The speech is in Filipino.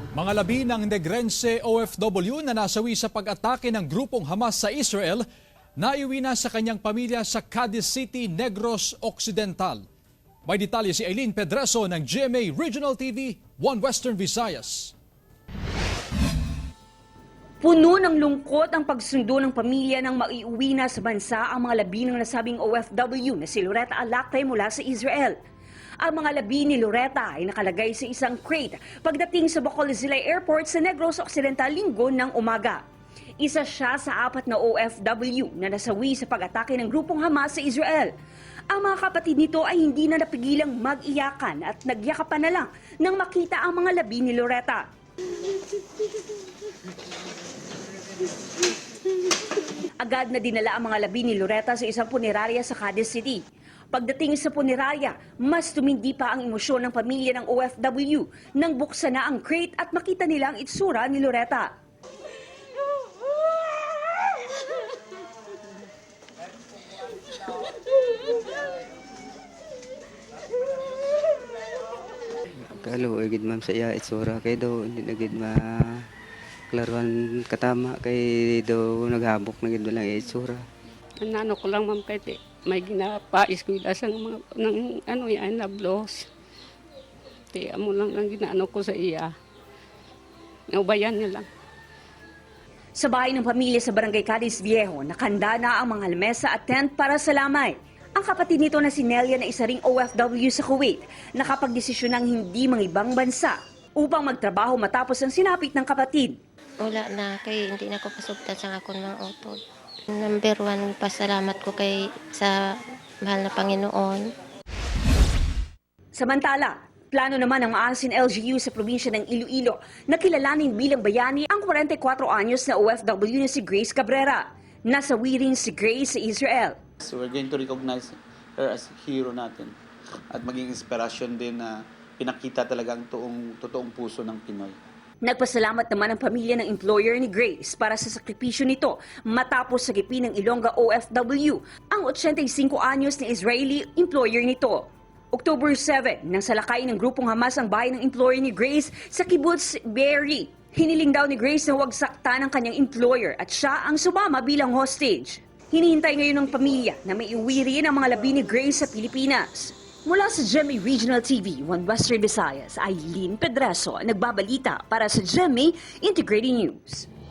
Mga labi ng Negrense OFW na nasawi sa pag-atake ng grupong Hamas sa Israel, naiuwi na sa kanyang pamilya sa Cadiz City, Negros Occidental. May detalye si Eileen Pedreso ng GMA Regional TV, 1 Western Visayas. Puno ng lungkot ang pagsundo ng pamilya nang maiuwi na sa bansa ang mga labi ng nasabing OFW na si Loretta Alactay mula sa Israel. Ang mga labi ni Loretta ay nakalagay sa isang crate pagdating sa Bacolod-Zilay Airport sa Negros Occidental Linggo ng umaga. Isa siya sa 4 na OFW na nasawi sa pag-atake ng grupong Hamas sa Israel. Ang mga kapatid nito ay hindi na napigilang mag-iyakan at nagyakapan na lang nang makita ang mga labi ni Loretta. Agad na dinala ang mga labi ni Loretta sa isang punerarya sa Cadiz City. Pagdating sa punerarya, mas tumindi pa ang emosyon ng pamilya ng OFW nang buksan na ang crate at makita nila ang itsura ni Loretta. Kalo gid ma'am sa iya itsura kay daw hindi na gid klaruan katama kay daw naghabok na gid lang itsura. Ano ko lang ma'am kay may ginapais ko sa mga ng ano yan na blows. Amo lang ang ginaano ko sa iya. Naubayan niya lang. Sa bahay ng pamilya sa Barangay Cadiz Viejo, nakahanda na ang mga lamesa at tent para sa lamay. Ang kapatid nito na si Nelia na isa ring OFW sa Kuwait, nakapagdesisyon ng hindi mangibang bansa upang magtrabaho matapos ang sinapit ng kapatid. Wala na, kay hindi na ko pasugtan sa akong mga utod. Number 1, pasalamat ko kay sa mahal na Panginoon. Samantala, plano naman ng Maasin LGU sa probinsya ng Iloilo na kilalanin bilang bayani ang 44 anyos na OFW na si Grace Cabrera. Nasawi rin si Grace sa Israel. So we're going to recognize her as hero natin at maging inspirasyon din na pinakita talaga ang totoong puso ng Pinoy. Nagpasalamat naman ang pamilya ng employer ni Grace para sa sakripisyo nito matapos sagipin ng Ilongga OFW ang 85 anyos na Israeli employer nito. October 7, nang salakay ng grupong Hamas ang bahay ng employer ni Grace sa Kibbutz Be'eri. Hiniling daw ni Grace na huwag saktan ang kanyang employer at siya ang sumama bilang hostage. Hinihintay ngayon ng pamilya na maiuwi rin ang mga labi ni Grace sa Pilipinas. Mula sa GMA Regional TV, 1 Western Visayas, Eileen Pedreso, nagbabalita para sa GMA Integrated News.